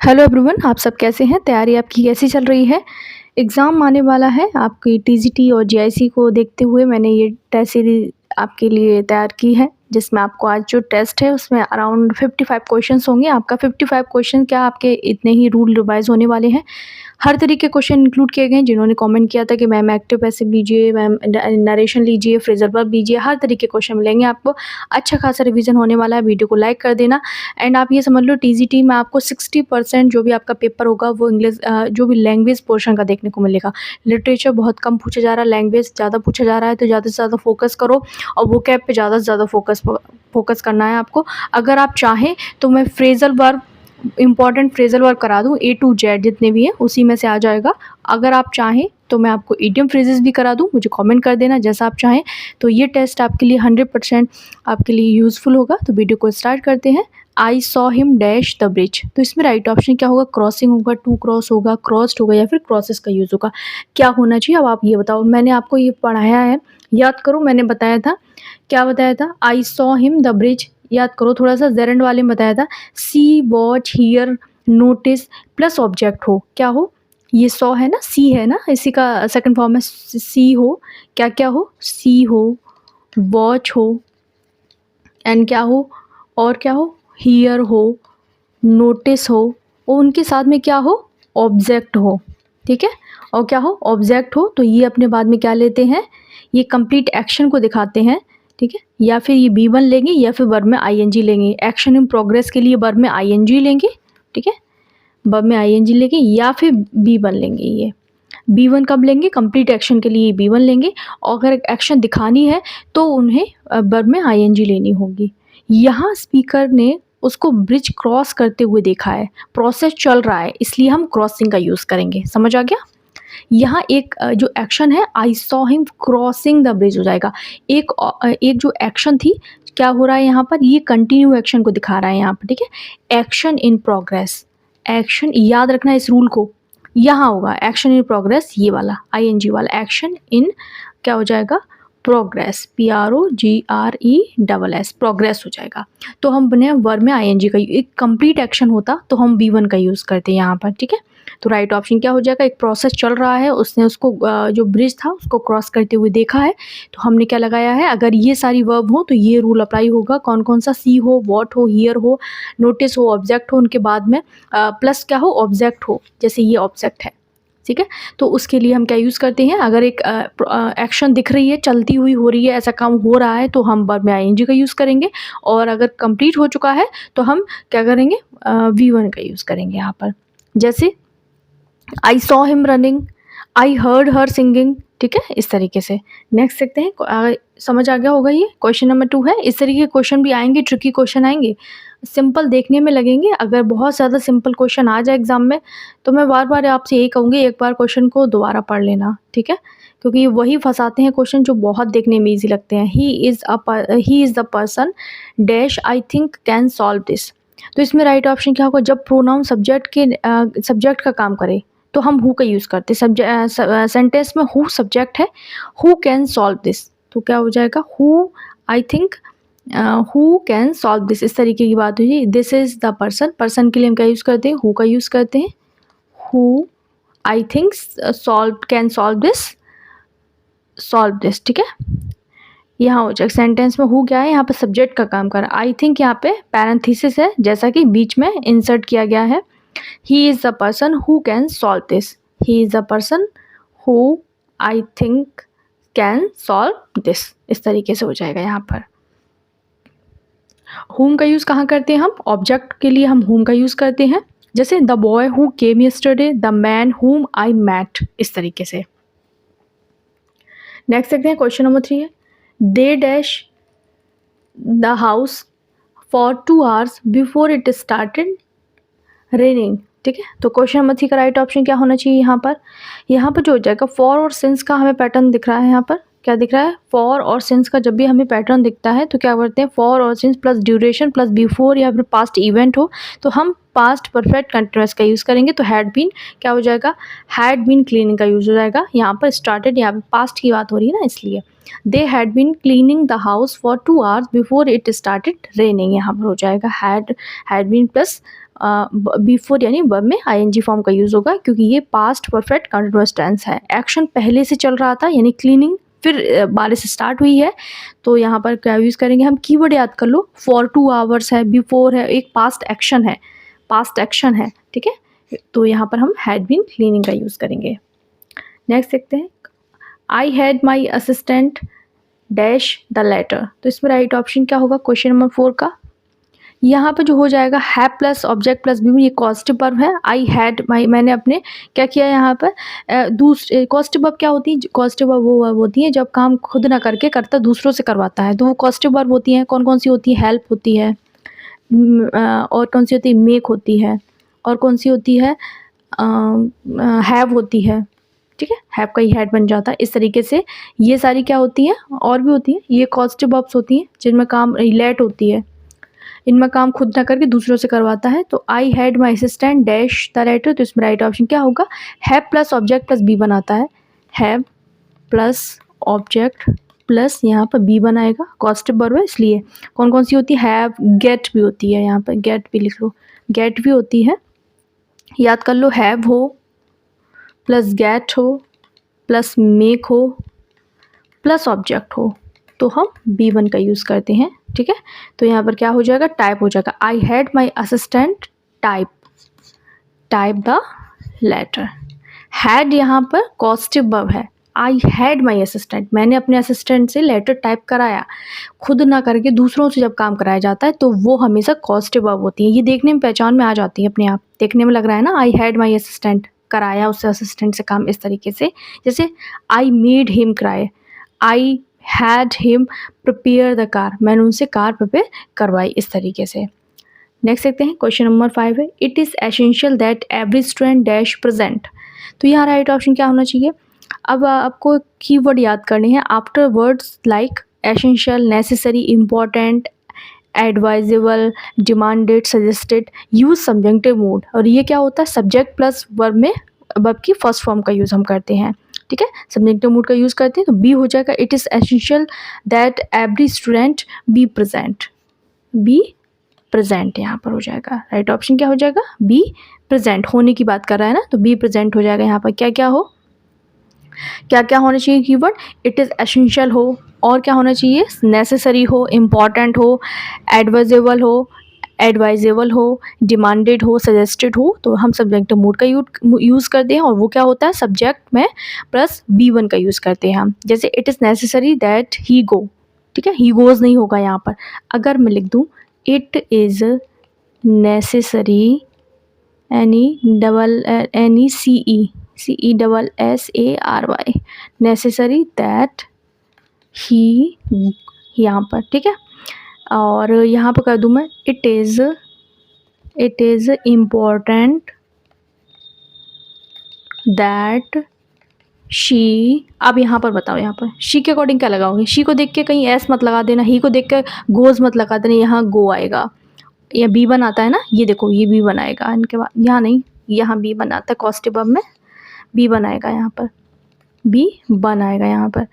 Hello everyone, आप सब कैसे हैं? तैयारी आपकी कैसी चल रही है? एग्ज़ाम आने वाला है, आपकी टीजीटी और जीआईसी को देखते हुए मैंने ये टेस्ट सीरीज़ आपके लिए तैयार की है, जिसमें आपको आज जो टेस्ट है उसमें अराउंड 55 क्वेश्चंस होंगे। आपका 55 क्वेश्चन क्या, आपके इतने ही रूल रिवाइज़ होने वाले हैं। हर तरीके के क्वेश्चन इंक्लूड किए गए हैं। जिन्होंने कमेंट किया था कि मैम एक्टिव पैसिव लीजिए, मैम नरेशन लीजिए, फ्रेजल वर्ब लीजिए, हर तरीके के क्वेश्चन मिलेंगे आपको। अच्छा खासा रिवीजन होने वाला है। वीडियो को लाइक कर देना एंड आप ये समझ लो टीजीटी में आपको 60% जो भी आपका पेपर होगा वो इंग्लिश जो भी लैंग्वेज पोर्शन का देखने को मिलेगा। लिटरेचर बहुत कम पूछा जा रहा है, लैंग्वेज ज़्यादा पूछा जा रहा है, तो ज़्यादा से ज़्यादा फोकस करो और वोकैब पे ज़्यादा से ज़्यादा फोकस करना है आपको। अगर आप चाहें तो मैं phrasal verb important phrasal verb करा दूँ, A to Z जितने भी हैं उसी में से आ जाएगा। अगर आप चाहें तो मैं आपको इडियम फ्रेजेस भी करा दूँ, मुझे कमेंट कर देना जैसा आप चाहें। तो ये टेस्ट आपके लिए 100% आपके लिए यूज़फुल होगा। तो वीडियो को स्टार्ट करते हैं। आई saw him dash the bridge, तो इसमें राइट ऑप्शन क्या होगा? क्रॉसिंग होगा, टू क्रॉस होगा, क्रॉस्ड होगा या फिर क्रॉसेस का यूज़ होगा। क्या होना चाहिए अब आप ये बताओ। मैंने आपको ये पढ़ाया है, याद करो मैंने बताया था, क्या बताया था? I saw him the bridge, याद करो थोड़ा सा। जेरेंड वाले में बताया था see watch hear notice plus object हो, क्या हो? ये सॉ है ना, सी है ना, इसी का सेकंड फॉर्म है सी हो। क्या क्या हो? सी हो, वॉच हो एंड क्या हो, और क्या हो? हियर हो, नोटिस हो और उनके साथ में क्या हो? ऑब्जेक्ट हो। ठीक है, और क्या हो? ऑब्जेक्ट हो। तो ये अपने बाद में क्या लेते हैं? ये कंप्लीट एक्शन को दिखाते हैं। ठीक है, या फिर ये बी वन लेंगे या फिर वर्ब में आईएनजी लेंगे। एक्शन इन प्रोग्रेस के लिए वर्ब में आईएनजी लेंगे। ठीक है, वर्ब में आईएनजी लेंगे या फिर बी वन लेंगे। ये बी वन कब लेंगे? कंप्लीट एक्शन के लिए बी वन लेंगे, और अगर एक्शन दिखानी है तो उन्हें वर्ब में आईएनजी लेनी होगी। यहाँ स्पीकर ने उसको ब्रिज क्रॉस करते हुए देखा है, प्रोसेस चल रहा है, इसलिए हम क्रॉसिंग का यूज़ करेंगे। समझ आ गया? यहाँ एक जो एक्शन है आई saw him crossing the bridge हो जाएगा। एक जो एक्शन थी, क्या हो रहा है यहाँ पर? ये कंटिन्यू एक्शन को दिखा रहा है यहाँ पर। ठीक है, एक्शन इन प्रोग्रेस, एक्शन याद रखना इस रूल को। यहाँ होगा एक्शन इन प्रोग्रेस, ये वाला आईएनजी वाला एक्शन इन क्या हो जाएगा? प्रोग्रेस, PROGRESS, प्रोग्रेस हो जाएगा। तो हम बने वर्ब में आईएनजी का, एक कंप्लीट एक्शन होता तो हम B1 का यूज़ करते हैं यहाँ पर। ठीक है, तो राइट ऑप्शन क्या हो जाएगा? एक प्रोसेस चल रहा है, उसने उसको जो ब्रिज था उसको क्रॉस करते हुए देखा है, तो हमने क्या लगाया है? अगर ये सारी वर्ब हो तो ये रूल अप्लाई होगा। कौन कौन सा? सी हो, वॉट हो, हियर हो, नोटिस हो, ऑब्जेक्ट हो, उनके बाद में प्लस क्या हो? ऑब्जेक्ट हो। जैसे ये ऑब्जेक्ट है। ठीक है, तो उसके लिए हम क्या यूज़ करते हैं? अगर एक एक्शन दिख रही है, चलती हुई हो रही है, ऐसा काम हो रहा है, तो हम वर्ब में आईएनजी का यूज़ करेंगे, और अगर कंप्लीट हो चुका है तो हम क्या करेंगे? V1 का यूज़ करेंगे यहाँ पर। जैसे आई saw him running, I heard her singing. ठीक है, इस तरीके से। नेक्स्ट देखते हैं, समझ आ गया होगा। ये क्वेश्चन नंबर 2 है। इस तरीके के क्वेश्चन भी आएंगे, ट्रिकी क्वेश्चन आएंगे, सिंपल देखने में लगेंगे। अगर बहुत ज़्यादा सिंपल क्वेश्चन आ जाए एग्जाम में तो मैं बार बार आपसे यही कहूँगी, एक बार क्वेश्चन को दोबारा पढ़ लेना। ठीक है, क्योंकि ये वही फंसाते हैं क्वेश्चन जो बहुत देखने में ईजी लगते हैं। He is the person dash I think can solve this. तो इसमें राइट ऑप्शन क्या होगा? जब प्रोनाउन सब्जेक्ट का काम करे तो हम हु का यूज़ करते हैं। सेंटेंस में हु सब्जेक्ट है, हु कैन सॉल्व दिस, तो क्या हो जाएगा? Who I think who can solve this, इस तरीके की बात हुई। This is the person, person के लिए हम क्या यूज़ करते हैं? हु का यूज़ करते हैं। Who I think can solve this. ठीक है, यहाँ हो जाएगा। सेंटेंस में हु क्या है? यहाँ पे सब्जेक्ट का काम कर रहा है। आई थिंक यहाँ पे पैरेंथेसिस है, जैसा कि बीच में इंसर्ट किया गया है। He is the person who can solve this. He is the person who I think can solve this. इस तरीके से हो जाएगा यहाँ पर। whom का यूज़ कहाँ करते हैं हम? ऑब्जेक्ट के लिए हम whom का यूज़ करते हैं। जैसे the boy who came yesterday, the man whom I met, इस तरीके से। नेक्स्ट देखते हैं, क्वेश्चन नंबर 3 है। They dash the house for 2 hours before it started raining. ठीक है, तो क्वेश्चन नंबर 3 का राइट ऑप्शन क्या होना चाहिए? यहाँ पर जो हो जाएगा, फॉर और सिंस का हमें पैटर्न दिख रहा है। यहाँ पर क्या दिख रहा है? फॉर और सिंस का जब भी हमें पैटर्न दिखता है तो क्या करते हैं? फॉर और since plus duration plus before या फिर पास्ट इवेंट हो तो हम पास्ट परफेक्ट कंटिन्यूअस का यूज़ करेंगे। तो हैड बीन क्या हो जाएगा? हैड बीन क्लीनिंग का यूज़ हो जाएगा। यहाँ पर स्टार्टेड, यहाँ पर पास्ट की बात हो रही है ना, इसलिए they had been cleaning the house for 2 hours before it started raining. यहाँ पर हो जाएगा हैड बीन प्लस बिफोर यानी वर्ब में आईएनजी फॉर्म का यूज़ होगा, क्योंकि ये पास्ट परफेक्ट कंटिन्यूअस टेंस है। एक्शन पहले से चल रहा था यानी क्लीनिंग, फिर बारिश स्टार्ट हुई है, तो यहाँ पर क्या यूज़ करेंगे हम, कीवर्ड याद कर लो, फॉर 2 आवर्स है, बिफोर है, एक पास्ट एक्शन है, पास्ट एक्शन है, ठीक है। तो यहाँ पर हम हैड बीन क्लीनिंग का यूज़ करेंगे। नेक्स्ट देखते हैं, I had my assistant dash the letter. तो इसमें राइट ऑप्शन क्या होगा क्वेश्चन नंबर 4 का। यहाँ पे जो हो जाएगा have plus object plus V, ये कॉस्टिव वर्ब है। आई हैड माई, मैंने अपने क्या किया यहाँ पर, दूसरे कॉस्टिव वर्ब क्या होती है, कॉस्टिव वर्ब वो वर्ब होती है जब काम खुद ना करके करता दूसरों से करवाता है, तो वो कॉस्टिव वर्ब होती हैं। कौन कौन सी होती है, हेल्प होती है, और कौन सी होती है, मेक होती है, और कौन सी होती है, हैव होती है, ठीक है। हैव का ही हैड बन जाता है। इस तरीके से ये सारी क्या होती हैं, और भी होती हैं, ये कॉस्टिव वर्ब्स होती हैं जिनमें काम रिलेट होती है, इनमें काम खुद ना करके दूसरों से करवाता है। तो I had my assistant dash the letter, तो इसमें राइट ऑप्शन क्या होगा, have plus object plus V बनाता है, हैव प्लस ऑब्जेक्ट प्लस यहाँ पर बी बनाएगा, कॉस्टिव वर्ब है इसलिए। कौन कौन सी होती है, हैव, गेट भी होती है, यहाँ पर गेट भी लिख लो, गेट भी होती है, याद कर लो, हैव हो प्लस गेट हो प्लस मेक हो प्लस ऑब्जेक्ट हो, तो हम B1 का यूज़ करते हैं, ठीक है। तो यहाँ पर क्या हो जाएगा, टाइप हो जाएगा, I had my assistant type the letter. Had यहाँ पर कॉस्टिव वर्ब है, आई हैड माई असिस्टेंट, मैंने अपने असिस्टेंट से लेटर टाइप कराया, खुद ना करके दूसरों से जब काम कराया जाता है तो वो हमेशा कॉस्टिव वर्ब होती है। ये देखने में पहचान में आ जाती है अपने आप, देखने में लग रहा है ना, आई हैड माई असिस्टेंट, कराया उससे असिस्टेंट से काम इस तरीके से। जैसे I made him cry, I had him prepare the car, मैंने उनसे कार प्रिपेयर करवाई, इस तरीके से। नेक्स्ट देखते हैं, क्वेश्चन नंबर 5 है, it is essential that every student dash present. तो यहाँ राइट ऑप्शन क्या होना चाहिए। अब आपको कीवर्ड याद करने हैं, after words like essential, necessary, important, advisable, demanded, suggested, use subjective mood. और ये क्या होता है, सब्जेक्ट प्लस वर्ब में वर्ब की फर्स्ट फॉर्म का यूज़ हम करते हैं, ठीक है, सब्जेक्टिव मूड का यूज़ करते हैं। तो बी हो जाएगा, it is essential that every student be present, be present यहाँ पर हो जाएगा। राइट ऑप्शन क्या हो जाएगा, बी प्रेजेंट, होने की बात कर रहा है ना, तो बी प्रेजेंट हो जाएगा। यहाँ पर क्या क्या हो, क्या क्या होना चाहिए कीवर्ड, इट इज़ एसेंशियल हो, और क्या होना चाहिए, नेसेसरी हो, इम्पॉर्टेंट हो, एडवाइजेबल हो, डिमांडेड हो, सजेस्टेड हो। तो हम सब्जेक्टिव मूड का यूज़ करते हैं, और वो क्या होता है, सब्जेक्ट में प्लस B1 का यूज़ करते हैं हम। जैसे it is necessary that he go, ठीक है, ही गोज़ नहीं होगा यहाँ पर। अगर मैं लिख दूँ it is necessary, NESSARY, necessary that ही, यहाँ पर, ठीक है। और यहाँ पर कर दूँ मैं, it is important that she. अब यहाँ पर बताओ, यहाँ पर शी के अकॉर्डिंग क्या लगाओगे, शी को देख के कहीं एस मत लगा देना, ही को देख के गोज़ मत लगा देना, यहाँ गो आएगा, या B1 आता है ना, ये देखो ये B1 आएगा, इनके बाद यहाँ नहीं, यहाँ B1 आता है, कॉस्टिव वर्ब में B1 आएगा, यहाँ पर B1 आएगा यहाँ पर।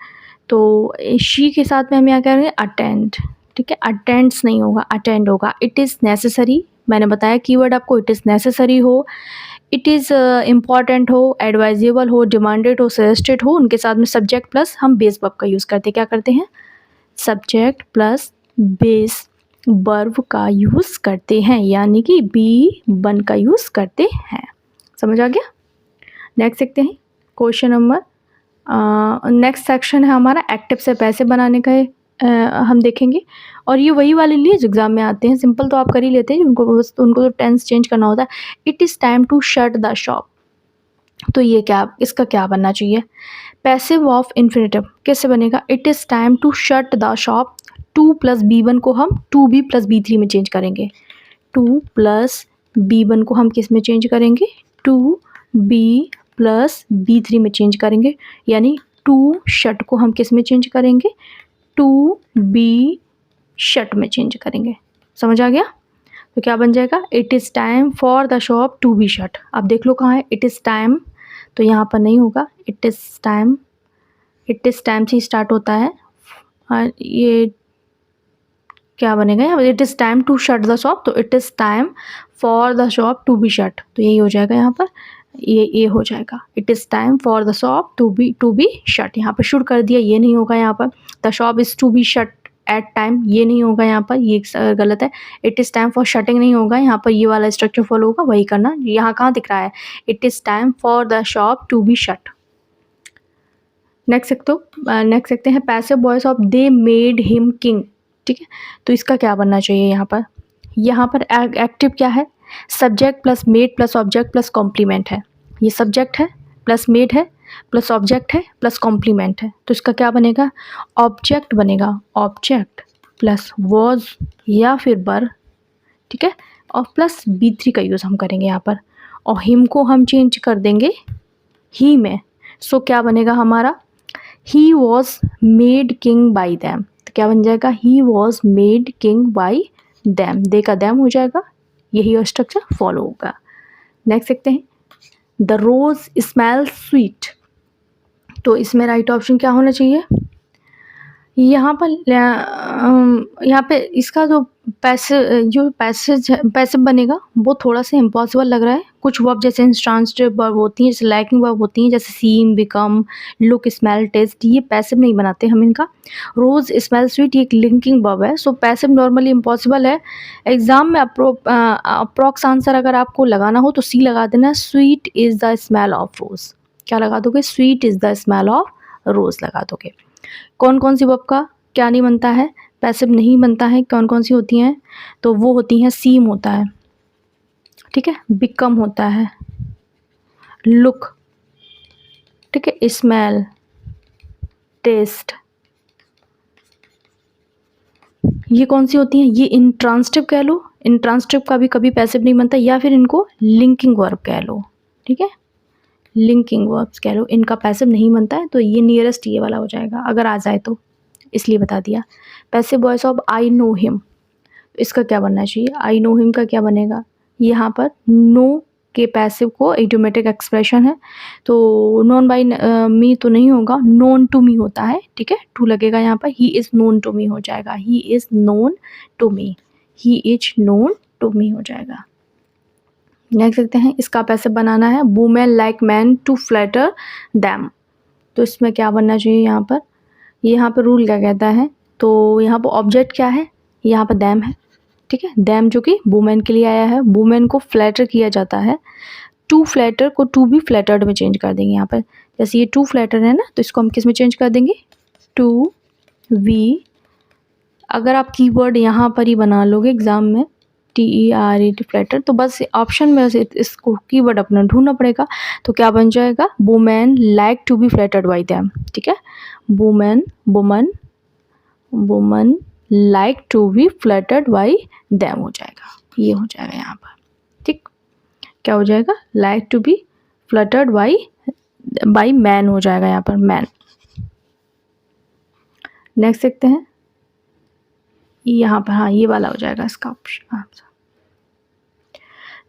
तो शी के साथ में हम यहाँ कह रहे हैं अटेंड, ठीक है, अटेंड्स नहीं होगा, अटेंड होगा। इट इज़ नेसेसरी, मैंने बताया कीवर्ड आपको, इट इज़ नेसेसरी हो, इट इज़ इम्पॉर्टेंट हो, एडवाइजेबल हो, डिमांडेड हो, सजेस्टेड हो, उनके साथ में सब्जेक्ट प्लस हम बेस वर्ब का यूज़ करते हैं। क्या करते हैं, सब्जेक्ट प्लस बेस वर्ब का यूज़ करते हैं, यानी कि B1 का यूज़ करते हैं। समझ आ गया। नेक्स्ट देखते हैं, क्वेश्चन नंबर, नेक्स्ट सेक्शन है हमारा एक्टिव से पैसे बनाने का है, हम देखेंगे। और ये वही वाले लिए जो एग्ज़ाम में आते हैं, सिंपल तो आप कर ही लेते हैं, उनको तो टेंस चेंज करना होता है। It is time to shut the shop, तो ये क्या, इसका क्या बनना चाहिए, पैसिव ऑफ इन्फिनेटिव कैसे बनेगा, it is time to shut the shop, 2 plus B1 को हम 2B प्लस B3 में चेंज करेंगे, 2 प्लस B1 को हम किस में चेंज करेंगे, 2B प्लस B3 में चेंज करेंगे, यानी 2 शट को हम किस में चेंज करेंगे, 2B शट में चेंज करेंगे। समझ आ गया। तो क्या बन जाएगा, it is time for the shop to be shut. अब देख लो कहाँ है, इट इज़ टाइम, तो यहाँ पर नहीं होगा, इट इज़ टाइम से स्टार्ट होता है, और ये क्या बनेगा यहाँ, it is time to shut the shop, तो it is time for the shop to be shut, तो यही हो जाएगा यहाँ पर, ये हो जाएगा it is time for the shop to be shut. यहाँ पर शुड कर दिया, ये नहीं होगा यहाँ पर। The shop is to be shut at time, ये नहीं होगा यहाँ पर, ये गलत है। It is time for shutting नहीं होगा यहाँ पर, ये वाला स्ट्रक्चर फॉलो होगा, वही करना। यहाँ कहाँ दिख रहा है, it is time for the shop to be shut. Next देखते हैं passive voice of they made him king. ठीक है, तो इसका क्या बनना चाहिए यहाँ पर एक्टिव क्या है, subject plus made plus object plus complement है। ये सब्जेक्ट है प्लस मेड है प्लस ऑब्जेक्ट है प्लस कॉम्प्लीमेंट है, तो इसका क्या बनेगा, ऑब्जेक्ट बनेगा, ऑब्जेक्ट प्लस वॉज या फिर बर। ठीक है, और प्लस B3 का यूज़ हम करेंगे यहाँ पर, और हिम को हम चेंज कर देंगे ही में। सो क्या बनेगा हमारा, he was made king by them, तो क्या बन जाएगा, he was made king by them, they का दैम हो जाएगा, यही स्ट्रक्चर फॉलो होगा। नेक्स्ट देखते हैं, द रोज स्मेल स्वीट, तो इसमें राइट ऑप्शन क्या होना चाहिए, यहाँ पे इसका जो पैसिव बनेगा वो थोड़ा सा इम्पॉसिबल लग रहा है। कुछ वर्ब जैसे इंट्रांसिटिव वर्ब होती हैं, जैसे लाइकिंग वर्ब होती हैं, जैसे सीम, बिकम, लुक, स्मेल, टेस्ट, ये पैसिव नहीं बनाते हम इनका। रोज स्मेल स्वीट ये एक लिंकिंग वर्ब है, सो पैसिव नॉर्मली इम्पॉसिबल है। एग्जाम में अप्रॉक्स आंसर अगर आपको लगाना हो तो सी लगा देना, sweet is the smell of रोज। क्या लगा दोगे, sweet is the smell of रोज लगा दोगे। कौन कौन सी वर्ब का क्या नहीं बनता है, पैसिव नहीं बनता है, कौन कौन सी होती हैं, तो वो होती हैं सीम होता है, ठीक है, बिकम होता है, लुक, ठीक है, स्मेल, टेस्ट, ये कौन सी होती हैं, ये इंट्रांसिटिव कह लो, इंट्रांसिटिव का भी कभी पैसिव नहीं बनता, या फिर इनको लिंकिंग वर्ब कह लो। ठीक है, लिंकिंग वर्ब्स कह लो, इनका पैसिव नहीं बनता है, तो ये नियरेस्ट ये वाला हो जाएगा अगर आ जाए तो, इसलिए बता दिया। Passive voice of I know him, इसका क्या बनना चाहिए, आई नो हिम का क्या बनेगा, यहाँ पर नो के पैसिव को इडियोमेटिक एक्सप्रेशन है, तो नोन बाई मी तो नहीं होगा, नोन टू मी होता है। ठीक है, टू लगेगा यहाँ पर, he is known to me हो जाएगा, he is known to me, he is known to me हो जाएगा। नेक्स्ट देखते हैं, इसका पैसिव बनाना है, women like man to flatter them, तो इसमें क्या बनना चाहिए यहाँ पर रूल क्या कहता है, तो यहाँ पर ऑब्जेक्ट क्या है, यहाँ पर दैम है। ठीक है, दैम जो कि वुमेन के लिए आया है, वुमेन को फ्लैटर किया जाता है, टू फ्लैटर को टू बी फ्लैटर्ड में चेंज कर देंगे यहाँ पर, जैसे ये टू फ्लैटर है ना, तो इसको हम किस में चेंज कर देंगे, टू वी। अगर आप कीवर्ड यहाँ पर ही बना लोगे एग्जाम में, TERET फ्लैटर, तो बस ऑप्शन में से इसको कीवर्ड अपना ढूंढना पड़ेगा, तो क्या बन जाएगा, women like to be flattered by them. ठीक है, woman like to be flattered by them हो जाएगा, ये हो जाएगा यहाँ पर। ठीक, क्या हो जाएगा, like to be flattered by man हो जाएगा यहाँ पर, मैन। नेक्स्ट देखते हैं, यहाँ पर हाँ ये वाला हो जाएगा इसका ऑप्शन।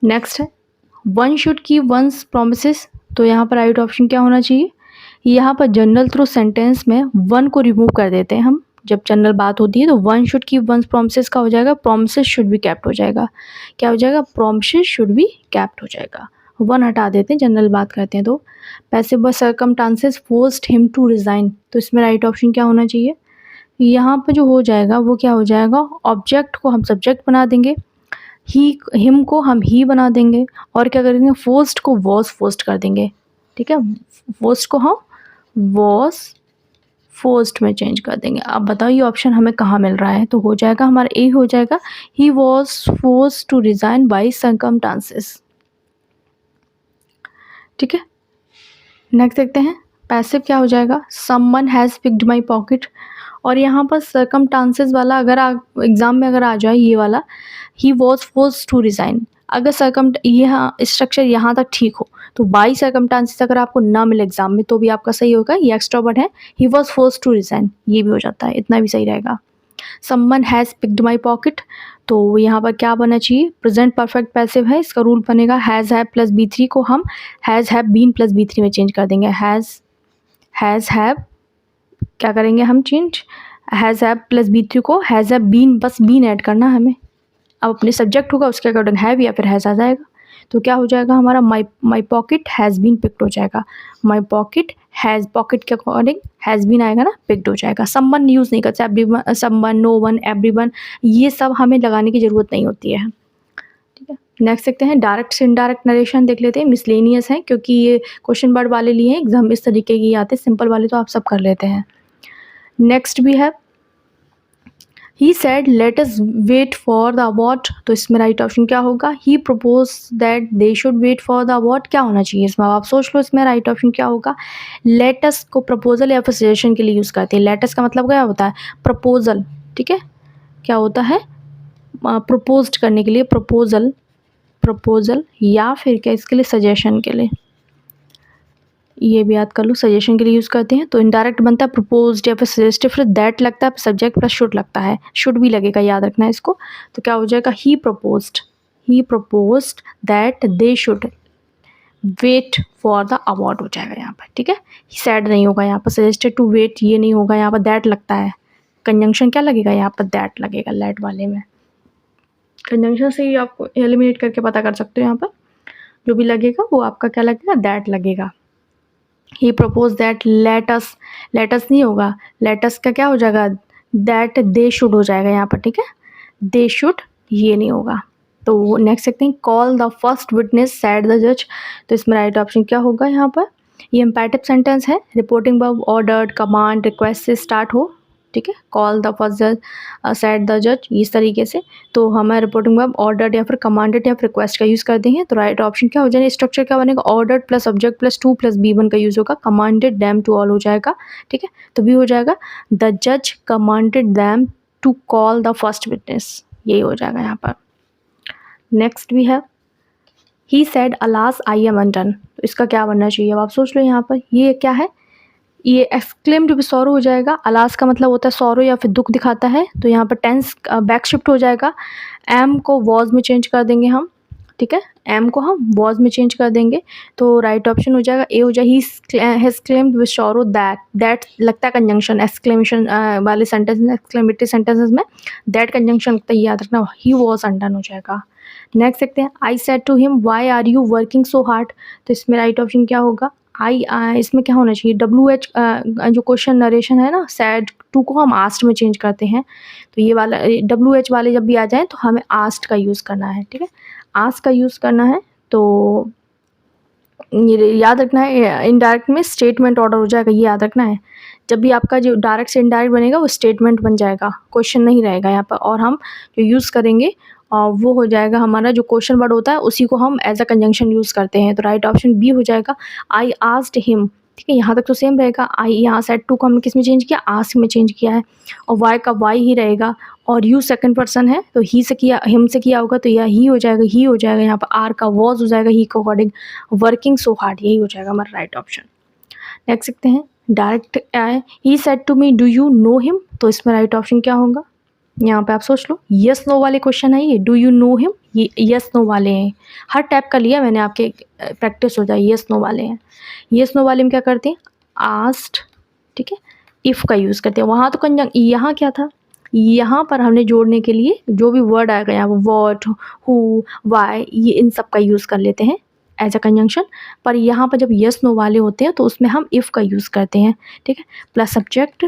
नेक्स्ट है, one should keep once promises, तो यहाँ पर राइट ऑप्शन क्या होना चाहिए, यहाँ पर जनरल थ्रू सेंटेंस में वन को रिमूव कर देते हैं हम, जब जनरल बात होती है तो one should keep once promises का हो जाएगा, प्रोमिसेस शुड बी कैप्ट हो जाएगा। क्या हो जाएगा, प्रोमिसेस शुड बी कैप्ट हो जाएगा, वन हटा देते हैं, जनरल बात करते हैं तो। Passive of circumstances forced him to resign, तो इसमें राइट ऑप्शन क्या होना चाहिए, यहाँ पर जो हो जाएगा वो क्या हो जाएगा, ऑब्जेक्ट को हम सब्जेक्ट बना देंगे, ही हिम को हम ही बना देंगे, और क्या करेंगे, फोर्स्ड को वॉज फोर्स्ड कर देंगे। ठीक है, फोर्स्ड को हम वॉज फोर्स्ड में चेंज कर देंगे। अब बताओ ये ऑप्शन हमें कहाँ मिल रहा है, तो हो जाएगा हमारा ए हो जाएगा, he was forced to resign by circumstances. ठीक है, नेक्स्ट देखते हैं, पैसिव क्या हो जाएगा, someone has picked my pocket, और यहाँ पर सर्कमस्टांसेस वाला अगर एग्जाम में अगर आ जाए ये वाला, he was forced to resign, अगर यहाँ स्ट्रक्चर यहाँ तक ठीक हो, तो बाई सर्कमस्टांसेस अगर आपको ना मिले एग्जाम में तो भी आपका सही होगा, ये एक्स्ट्रा वर्ड है, he was forced to resign, ये भी हो जाता है, इतना भी सही रहेगा। Someone has picked my pocket, तो यहाँ पर क्या बनना चाहिए, प्रेजेंट परफेक्ट पैसिव है, इसका रूल बनेगा हैज़ हैव प्लस B3 को हम has have been plus B3 में चेंज कर देंगे, हैज़ हैव क्या करेंगे हम change, has have plus B3 को हैज़ हैव बीन, बस बीन ऐड करना हमें, अब अपने सब्जेक्ट होगा उसके अकॉर्डिंग हैव या फिर हैज़ आ जाएगा। तो क्या हो जाएगा हमारा my pocket has been picked हो जाएगा। माई पॉकेट हैज़, पॉकेट के अकॉर्डिंग हैज़ बीन आएगा ना, पिक्ड हो जाएगा। समवन यूज़ नहीं करते, everyone, someone, no one, everyone, ये सब हमें लगाने की ज़रूरत नहीं होती है। ठीक है, नेक्स्ट देखते हैं डायरेक्ट से इनडायरेक्ट नरेशन देख लेते हैं। मिसलेनियस है क्योंकि ये क्वेश्चन वर्ड वाले लिए हैं, एग्जाम इस तरीके की आते हैं, सिंपल वाले तो आप सब कर लेते हैं। नेक्स्ट भी है he said let us wait for the award, तो इसमें राइट ऑप्शन क्या होगा? He propose that they should wait for the award, क्या होना चाहिए इसमें? आप सोच लो इसमें राइट ऑप्शन क्या होगा? लेटस को प्रपोजल या फिर सजेशन के लिए यूज़ करते हैं। लेटस का मतलब क्या होता है? प्रपोजल, ठीक है, क्या होता है? प्रपोज्ड करने के लिए प्रपोजल या फिर क्या इसके लिए सजेशन के लिए, ये भी याद कर लो, सजेशन के लिए यूज़ करते हैं। तो इनडायरेक्ट बनता है प्रपोज्ड या फिर सजेस्टिव, फिर दैट लगता है, सब्जेक्ट प्लस शुड लगता है, शुड भी लगेगा, याद रखना है इसको। तो क्या हो जाएगा? He proposed that they should wait for the award हो जाएगा यहाँ पर, ठीक है। सैड नहीं होगा यहाँ पर, सजेस्टेड टू वेट ये नहीं होगा, यहाँ पर दैट लगता है। कंजंक्शन क्या लगेगा यहाँ पर? दैट लगेगा, लेट वाले में। कंजंक्शन से ही आपको एलिमिनेट करके पता कर सकते हो, यहाँ पर जो भी लगेगा वो आपका क्या लगेगा? दैट लगेगा। ही प्रपोज दैट लेटस नहीं होगा, लेटस का क्या हो जाएगा? दैट दे शुड हो जाएगा यहाँ पर, ठीक है, दे शुड ये नहीं होगा। तो नेक्स्ट देखते हैं call the first witness sad the जज, तो इसमें राइट ऑप्शन क्या होगा यहाँ पर? ये इम्पेरेटिव सेंटेंस है, reporting verb ordered, command, request से स्टार्ट हो, ठीक है। कॉल द फर्स्ट जज सैड द जज, इस तरीके से। तो हमारे रिपोर्टिंग वर्ब ऑर्डर्ड या फिर कमांडेड या फिर रिक्वेस्ट का यूज़ करते हैं। तो राइट ऑप्शन क्या हो जाएगा? स्ट्रक्चर क्या बनेगा? Ordered plus subject plus two plus B1 का यूज़ होगा, कमांडेड दैम टू ऑल हो जाएगा, ठीक है। तो भी हो जाएगा द जज commanded them to call the first witness, यही हो जाएगा यहाँ पर। नेक्स्ट भी है he said alas I am undone, तो इसका क्या बनना चाहिए? अब आप सोच लो यहाँ पर, ये क्या है? ये एक्सक्लेम्ड विद सॉरो हो जाएगा। अलास का मतलब होता है सॉरो या फिर दुख दिखाता है, तो यहाँ पर टेंस बैक शिफ्ट हो जाएगा। एम को वॉज में चेंज कर देंगे हम, ठीक है, एम को हम वॉज में चेंज कर देंगे। तो राइट ऑप्शन हो जाएगा ए हो जाएगा he has claimed with sorrow that लगता है कंजंक्शन, एक्सक्लेमेशन वाले सेंटेंस में, एक्सक्लेमेटरी सेंटेंसेस में दैट कंजंक्शन लगता है, याद रखना, ही वॉज अनडन हो जाएगा। नेक्स्ट देखते हैं I said to him why are you working so hard, तो इसमें राइट ऑप्शन क्या होगा? इसमें क्या होना चाहिए? WH जो क्वेश्चन नरेशन है ना, सैड टू को हम आस्ट में चेंज करते हैं, तो ये वाला WH वाले जब भी आ जाए तो हमें आस्ट का यूज़ करना है, ठीक है, आस्ट का यूज़ करना है। तो ये याद रखना है, इनडायरेक्ट में स्टेटमेंट ऑर्डर हो जाएगा, ये याद रखना है। जब भी आपका जो डायरेक्ट से इनडायरेक्ट बनेगा वो स्टेटमेंट बन जाएगा, क्वेश्चन नहीं रहेगा यहाँ पर, और हम जो यूज़ करेंगे वो हो जाएगा हमारा जो क्वेश्चन वर्ड होता है उसी को हम एज अ कंजंक्शन यूज़ करते हैं। तो राइट ऑप्शन बी हो जाएगा आई आस्क्ड हिम, ठीक है, यहाँ तक तो सेम रहेगा। आई यहाँ सेड टू को हमने किस में चेंज किया? आस्क में चेंज किया है, और वाई का वाई ही रहेगा, और यू सेकंड पर्सन है तो ही से किया, हिम से किया होगा तो यह ही हो जाएगा, ही हो जाएगा। यहाँ पर आर का वॉज हो जाएगा, ही के अकॉर्डिंग वर्किंग सो हार्ड, यही हो जाएगा हमारा राइट ऑप्शन। नेक्स्ट देखते हैं डायरेक्ट आए, he said to me do you know him, तो इसमें राइट ऑप्शन क्या होगा? यहाँ पे आप सोच लो, यस नो वाले क्वेश्चन है ये, डू यू नो हिम, ये यस नो वाले हैं, हर टाइप का लिया मैंने, आपके प्रैक्टिस हो जाए, यस नो वाले हैं। यस नो वाले में क्या करते हैं? आस्क्ड, ठीक है, इफ़ का यूज़ करते हैं। वहाँ तो यहाँ क्या था? यहाँ पर हमने जोड़ने के लिए जो भी वर्ड आएगा यहाँ व्हाट, हु, वाई, ये इन सब का यूज़ कर लेते हैं एज अ कंजंक्शन। पर यहाँ पर जब यस नो वाले होते हैं तो उसमें हम इफ़ का यूज़ करते हैं, ठीक है, प्लस सब्जेक्ट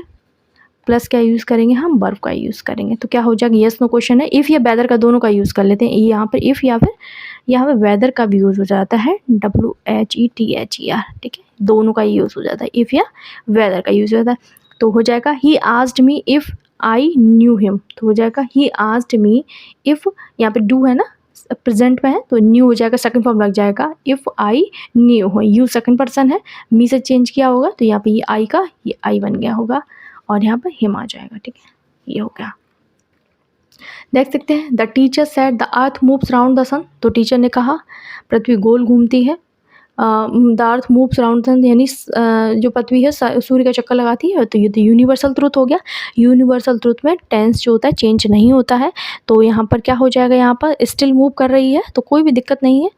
प्लस क्या यूज़ करेंगे? हम वर्ब का यूज़ करेंगे। तो क्या हो जाएगा? यस नो क्वेश्चन है, इफ़ या वेदर का दोनों का यूज़ कर लेते हैं। यहाँ पर इफ़ या फिर यहाँ पे वेदर का भी यूज़ हो जाता है, WHETHER, ठीक है, दोनों का यूज़ हो जाता है, इफ़ या वेदर का यूज़ हो जाता है। तो हो जाएगा he asked me if I knew him, तो हो जाएगा ही आस्क्ड मी इफ़, यहाँ पे डू है ना, प्रेजेंट में है तो न्यू हो जाएगा, सेकंड फॉर्म लग जाएगा, इफ़ आई न्यू हो, यू सेकंड पर्सन है, मी से चेंज किया होगा तो यहाँ पे ये आई का ये आई बन गया होगा, और यहाँ पर हिम आ जाएगा, ठीक है, ये हो गया। देख सकते हैं the teacher said the earth moves round the sun, तो टीचर ने कहा पृथ्वी गोल घूमती है। The earth moves round sun, यानी जो पृथ्वी है सूर्य का चक्कर लगाती है, तो ये तो यूनिवर्सल ट्रुथ हो गया। यूनिवर्सल ट्रुथ में टेंस जो होता है चेंज नहीं होता है, तो यहाँ पर क्या हो जाएगा? यहाँ पर स्टिल मूव कर रही है तो कोई भी दिक्कत नहीं है।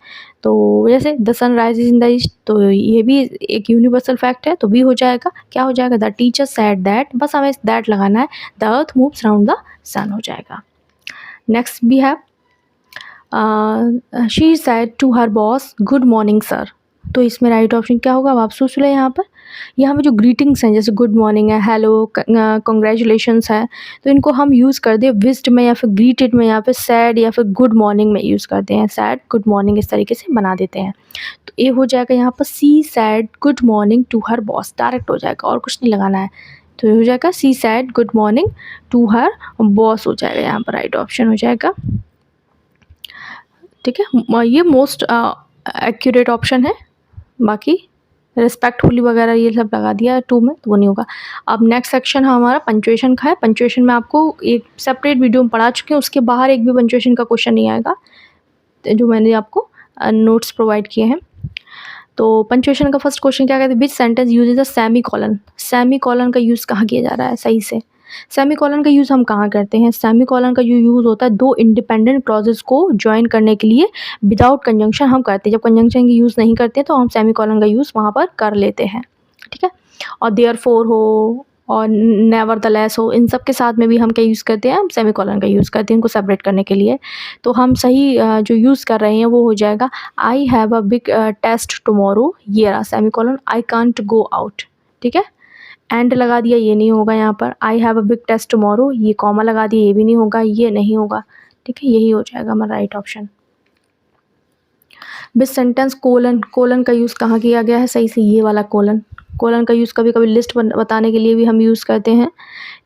तो जैसे the sun rises in the east, तो ये भी एक यूनिवर्सल फैक्ट है, तो भी हो जाएगा। क्या हो जाएगा? द टीचर सेड दैट, बस हमें दैट लगाना है, the earth moves round the sun हो जाएगा। नेक्स्ट भी है she said to her boss good morning sir. तो इसमें राइट ऑप्शन क्या होगा, अब आप सोच लें। यहाँ पे जो ग्रीटिंग्स हैं जैसे गुड मॉर्निंग है, हेलो, कंग्रेचुलेशंस है, तो इनको हम यूज़ कर दें विस्ड में या फिर ग्रीटेड में या फिर सैड या फिर गुड मॉर्निंग में यूज़ करते हैं। सैड गुड मॉर्निंग इस तरीके से बना देते हैं। तो ये हो जाएगा यहाँ पर she said good morning to her boss, direct हो जाएगा और कुछ नहीं लगाना है। तो ये हो जाएगा she said good morning to her boss हो जाएगा, यहाँ पर राइट ऑप्शन हो जाएगा। ठीक है, ये मोस्ट एक्यूरेट ऑप्शन है। बाकी रिस्पेक्टफुली वगैरह ये सब लगा दिया टू में तो वो नहीं होगा। अब नेक्स्ट सेक्शन हमारा पंचुएशन का है। पंचुएशन में आपको एक सेपरेट वीडियो में पढ़ा चुके हैं, उसके बाहर एक भी पंचुएशन का क्वेश्चन नहीं आएगा जो मैंने आपको नोट्स प्रोवाइड किए हैं। तो पंचुएशन का फर्स्ट क्वेश्चन क्या कहते हैं, विच sentence usage a semi colon. Semi colon का यूज़ कहाँ किया जा रहा है सही से। सेमी कॉलन का यूज़ हम कहाँ करते हैं, सेमी कॉलन का जो यूज़ होता है दो इंडिपेंडेंट क्लॉजेस को ज्वाइन करने के लिए विदाउट कंजंक्शन हम करते हैं। जब कंजंक्शन की यूज़ नहीं करते तो हम सेमी कॉलन का यूज़ वहाँ पर कर लेते हैं। ठीक है, और देयरफॉर हो और नेवरदलेस हो, इन सब के साथ में भी हम क्या यूज़ करते हैं, हम सेमी कॉलन का यूज़ करते हैं इनको सेपरेट करने के लिए। तो हम सही जो यूज़ कर रहे हैं वो हो जाएगा I have a big test tomorrow, ये रहा semicolon, I can't go out. ठीक है, एंड लगा दिया, ये नहीं होगा यहाँ पर। I have a big test tomorrow, ये कॉमा लगा दिया, ये भी नहीं होगा, ये नहीं होगा। ठीक है, यही हो जाएगा हमारा राइट ऑप्शन। बिस सेंटेंस कोलन, कोलन का यूज़ कहाँ किया गया है सही से, ये वाला कोलन। कोलन का यूज़ कभी कभी लिस्ट बताने के लिए भी हम यूज़ करते हैं।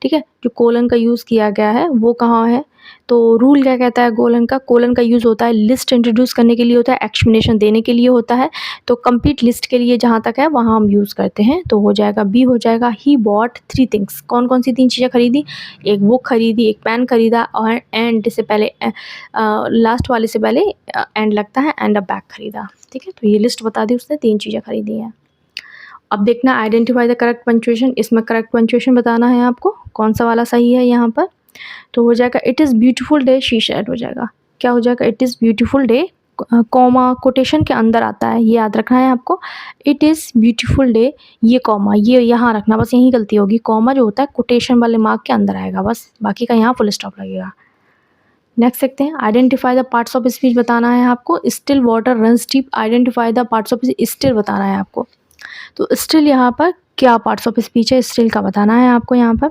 ठीक है, जो कोलन का यूज़ किया गया है वो कहाँ है, तो रूल क्या कहता है कोलन का, कोलन का यूज़ होता है लिस्ट इंट्रोड्यूस करने के लिए होता है, एक्सप्लेनेशन देने के लिए होता है। तो कंप्लीट लिस्ट के लिए जहाँ तक है वहाँ हम यूज़ करते हैं। तो हो जाएगा बी हो जाएगा, ही बॉट 3 थिंग्स। कौन कौन सी 3 चीज़ें खरीदी, एक बुक खरीदी, एक पेन खरीदा और एंड से पहले लास्ट वाले से पहले एंड लगता है, एंड अ बैग खरीदा। ठीक है, तो ये लिस्ट बता दी उसने, 3 चीज़ें खरीदी हैं। अब देखना आइडेंटिफाई द करेक्ट पंचुएशन, इसमें करेक्ट पंचुएशन बताना है आपको कौन सा वाला सही है यहाँ पर। तो हो जाएगा it is beautiful day she said, हो जाएगा क्या हो जाएगा, it is beautiful day, comma quotation के अंदर आता है, ये याद रखना है आपको। इट इज़ ब्यूटीफुल डे, ये कॉमा ये यहाँ रखना, बस यहीं गलती होगी। कॉमा जो होता है कोटेशन वाले मार्क के अंदर आएगा बस, बाकी का यहाँ फुल स्टॉप लगेगा। नेक्स्ट देखते हैं, identify the parts of speech बताना है आपको। Still water runs deep, identify the parts of still बताना है आपको। तो स्टिल यहाँ पर क्या पार्ट्स ऑफ स्पीच है, स्टिल का बताना है आपको यहाँ पर।